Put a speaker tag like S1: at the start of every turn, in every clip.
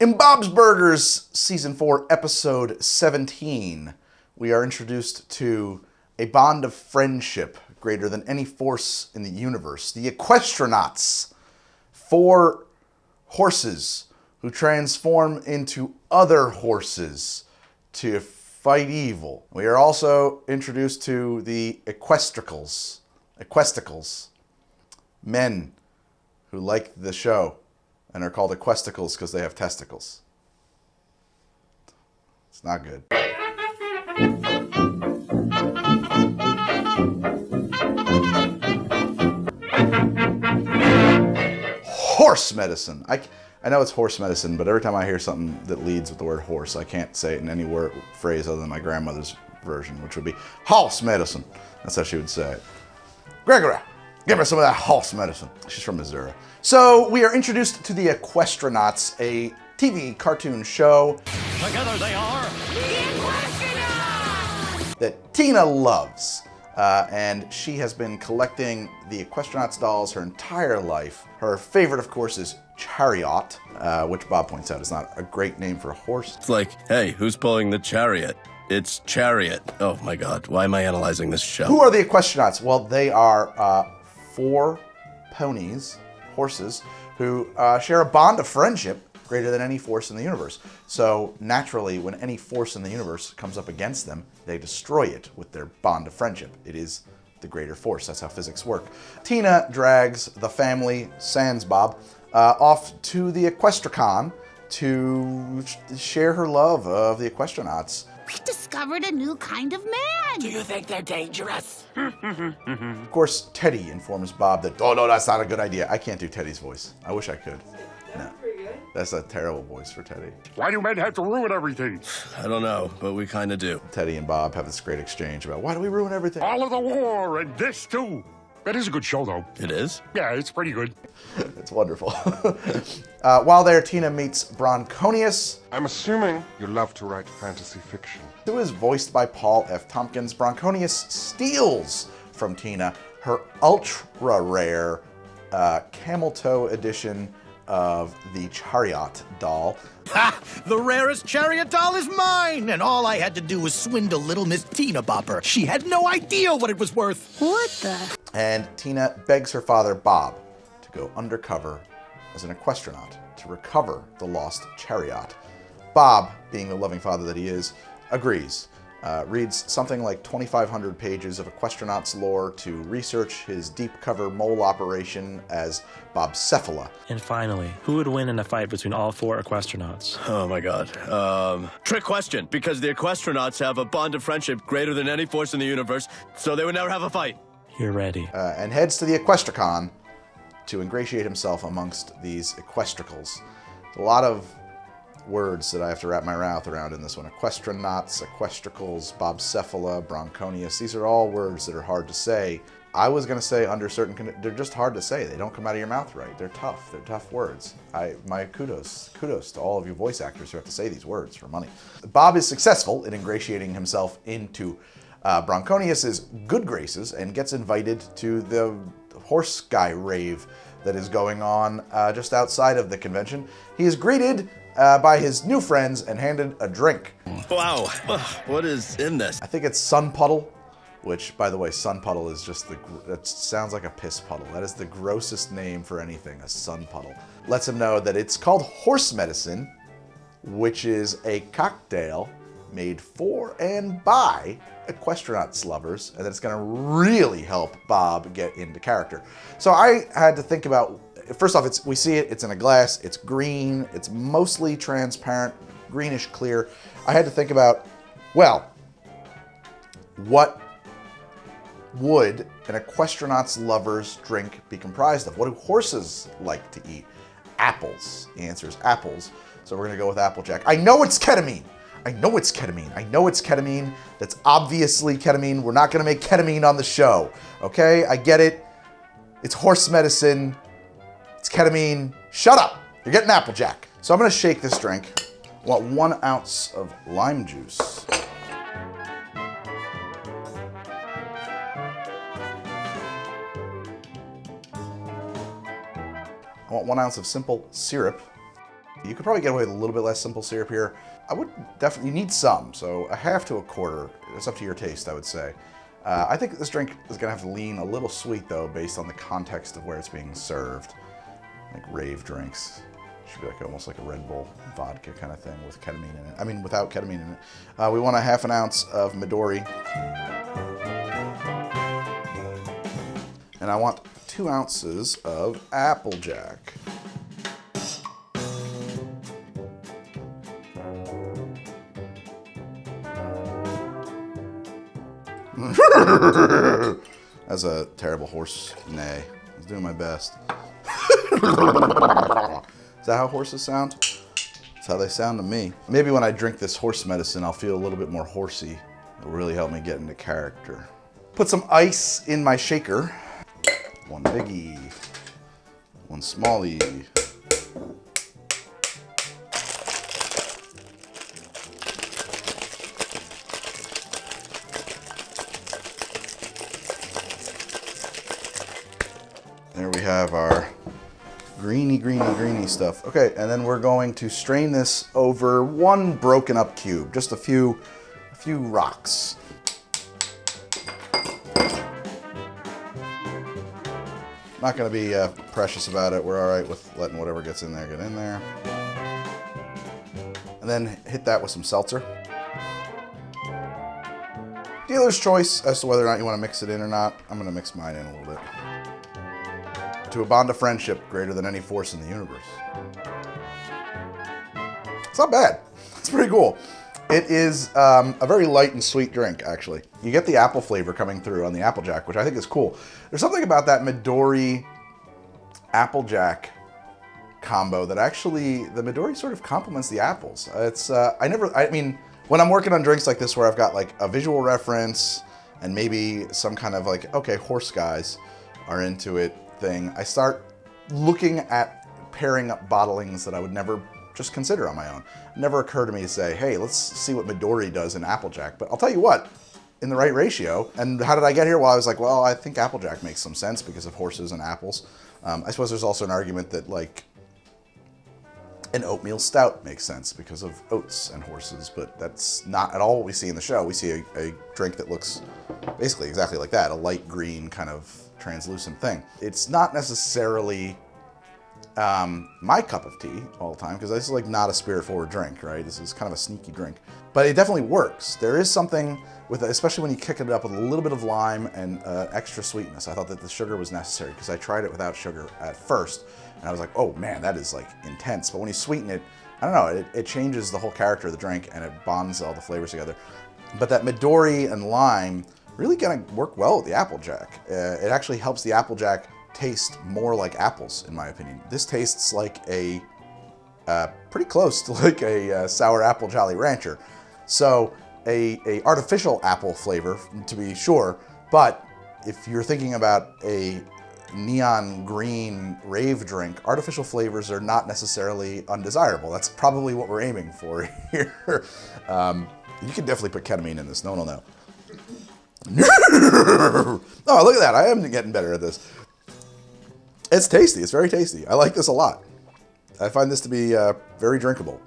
S1: In Bob's Burgers, Season 4, Episode 17, we are introduced to a bond of friendship greater than any force in the universe. The Equestranauts, 4 horses who transform into other horses to fight evil. We are also introduced to the Equestricals, men who like the show and are called Equestricals because they have testicles. It's not good. Horse medicine. I know it's horse medicine, but every time I hear something that leads with the word horse, I can't say it in any phrase other than my grandmother's version, which would be horse medicine. That's how she would say it. Gregory, give me some of that horse medicine. She's from Missouri. So we are introduced to the Equestranauts, a TV cartoon show.
S2: Together they are the Equestranauts!
S1: That Tina loves. And she has been collecting the Equestranauts dolls her entire life. Her favorite, of course, is Chariott, which Bob points out is not a great name for a horse.
S3: It's like, hey, who's pulling the chariot? It's Chariot. Oh my god, why am I analyzing this show?
S1: Who are the Equestranauts? Well, they are 4 ponies, horses, who share a bond of friendship greater than any force in the universe. So naturally, when any force in the universe comes up against them, they destroy it with their bond of friendship. It is the greater force. That's how physics work. Tina drags the family, sans Bob, off to the Equestracon to share her love of the Equestranauts.
S4: We discovered a new kind of man.
S2: Do you think they're dangerous?
S1: Of course, Teddy informs Bob that, oh no, that's not a good idea. I can't do Teddy's voice. I wish I could. No. That's a terrible voice for Teddy.
S5: Why do men have to ruin everything?
S3: I don't know, but we kind of do.
S1: Teddy and Bob have this great exchange about why do we ruin everything?
S5: All of the war and this too. That is a good show, though.
S3: It is?
S5: Yeah, it's pretty good.
S1: It's wonderful. While there, Tina meets Bronconious,
S6: I'm assuming you love to write fantasy fiction.
S1: who is voiced by Paul F. Tompkins. Bronconious steals from Tina her ultra-rare camel toe edition of the Chariott doll.
S7: Ha! The rarest Chariot doll is mine! And all I had to do was swindle little Miss Tina Bopper. She had no idea what it was worth.
S4: What the?
S1: And Tina begs her father, Bob, to go undercover as an Equestranaut to recover the lost Chariott. Bob, being the loving father that he is, agrees. Reads something like 2,500 pages of Equestranauts lore to research his deep cover mole operation as Bobcephala.
S8: And finally, who would win in a fight between all 4 Equestranauts?
S3: Oh my god. Trick question, because the Equestranauts have a bond of friendship greater than any force in the universe, so they would never have a fight.
S8: You're ready.
S1: And heads to the Equestracon to ingratiate himself amongst these Equestricals. A lot of words that I have to wrap my mouth around in this one. Equestranauts, Equestricals, Bobcephala, Bronconious. These are all words that are hard to say. I was going to say under certain they're just hard to say. They don't come out of your mouth right. They're tough. They're tough words. My kudos to all of you voice actors who have to say these words for money. Bob is successful in ingratiating himself into Bronconious' good graces and gets invited to the horse guy rave that is going on just outside of the convention. He is greeted by his new friends and handed a drink.
S3: Wow. What is in this?
S1: I think it's Sun Puddle, which, by the way, Sun Puddle is just that sounds like a piss puddle. That is the grossest name for anything, a sun puddle. Lets him know that it's called horse medicine, which is a cocktail made for and by Equestranauts lovers, and that it's going to really help Bob get into character. So I had to think about, first off, we see it, it's in a glass, it's green, it's mostly transparent, greenish clear. I had to think about, well, what would an Equestranauts lover's drink be comprised of? What do horses like to eat? Apples. The answer is apples. So we're going to go with Applejack. I know it's ketamine. I know it's ketamine. That's obviously ketamine. We're not going to make ketamine on the show. Okay? I get it. It's horse medicine. It's ketamine. Shut up. You're getting Applejack. So I'm going to shake this drink. I want 1 ounce of lime juice. I want 1 ounce of simple syrup. You could probably get away with a little bit less simple syrup here. I would definitely, you need some, so a half to a quarter. It's up to your taste, I would say. I think this drink is gonna have to lean a little sweet though, based on the context of where it's being served. Like rave drinks. Should be like almost like a Red Bull vodka kind of thing with ketamine in it. I mean, without ketamine in it. We want a ½ ounce of Midori. And I want 2 ounces of Applejack. That's a terrible horse neigh. I was doing my best. Is that how horses sound? That's how they sound to me. Maybe when I drink this horse medicine, I'll feel a little bit more horsey. It'll really help me get into character. Put some ice in my shaker. 1 biggie, 1 smallie. There we have our greeny stuff. Okay, and then we're going to strain this over 1 broken up cube, just a few rocks. Not gonna be precious about it. We're all right with letting whatever gets in there get in there. And then hit that with some seltzer. Dealer's choice as to whether or not you want to mix it in or not. I'm gonna mix mine in a little bit. To a bond of friendship greater than any force in the universe. It's not bad. It's pretty cool. It is a very light and sweet drink, actually. You get the apple flavor coming through on the Applejack, which I think is cool. There's something about that Midori Applejack combo that actually, the Midori sort of complements the apples. It's, I mean, when I'm working on drinks like this where I've got like a visual reference and maybe some kind of like, okay, horse guys are into it thing, I start looking at pairing up bottlings that I would never just consider on my own. It never occurred to me to say, hey, let's see what Midori does in Applejack. But I'll tell you what, in the right ratio. And how did I get here? Well, I was like, well, I think Applejack makes some sense because of horses and apples. I suppose there's also an argument that like an oatmeal stout makes sense because of oats and horses, but that's not at all what we see in the show. We see a drink that looks basically exactly like that, a light green kind of translucent thing. It's not necessarily my cup of tea all the time, because this is like not a spirit-forward drink, right? This is kind of a sneaky drink, but it definitely works. There is something with it, especially when you kick it up with a little bit of lime and extra sweetness. I thought that the sugar was necessary because I tried it without sugar at first, and I was like, oh man, that is like intense. But when you sweeten it, I don't know, it changes the whole character of the drink and it bonds all the flavors together. But that Midori and lime really gonna work well with the Applejack. It actually helps the Applejack taste more like apples, in my opinion. This tastes like a, pretty close to like a sour apple Jolly Rancher. So a artificial apple flavor, to be sure, but if you're thinking about a neon green rave drink, artificial flavors are not necessarily undesirable. That's probably what we're aiming for here. You can definitely put ketamine in this, no one will know. Oh, look at that. I am getting better at this. It's tasty. It's very tasty. I like this a lot. I find this to be very drinkable.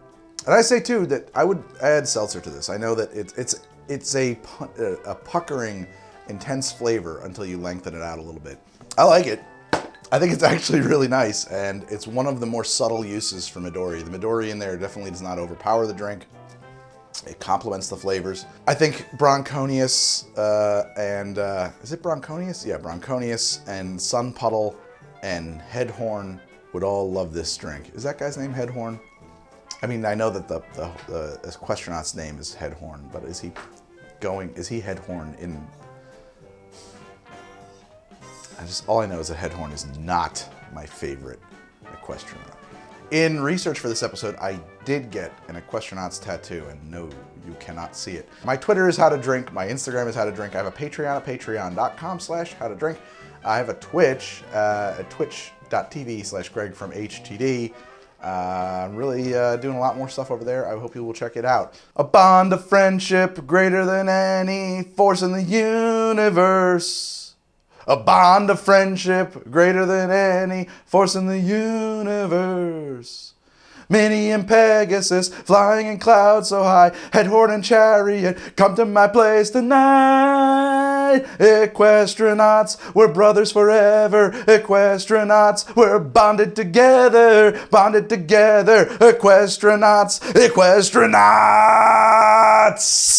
S1: And I say too that I would add seltzer to this. I know that it's a puckering, intense flavor until you lengthen it out a little bit. I like it. I think it's actually really nice, and it's one of the more subtle uses for Midori. The Midori in there definitely does not overpower the drink. It complements the flavors. I think Bronconious and is it Bronconious? Yeah, Bronconious and Sun Puddle and Headhorn would all love this drink. Is that guy's name Headhorn? I mean, I know that the Equestranauts' name is Headhorn, but is he Headhorn in? All I know is that Headhorn is not my favorite Equestranaut. In research for this episode, I did get an Equestranauts tattoo, and no, you cannot see it. My Twitter is How to Drink. My Instagram is How to Drink. I have a Patreon at patreon.com/howtodrink. I have a Twitch at twitch.tv/GregFromHTD. I'm really doing a lot more stuff over there. I hope you will check it out. A bond of friendship greater than any force in the universe. A bond of friendship greater than any force in the universe. Minnie and Pegasus, flying in clouds so high. Headhorn and Chariott, come to my place tonight. Equestranauts, we're brothers forever. Equestranauts, we're bonded together. Equestranauts, Equestranauts.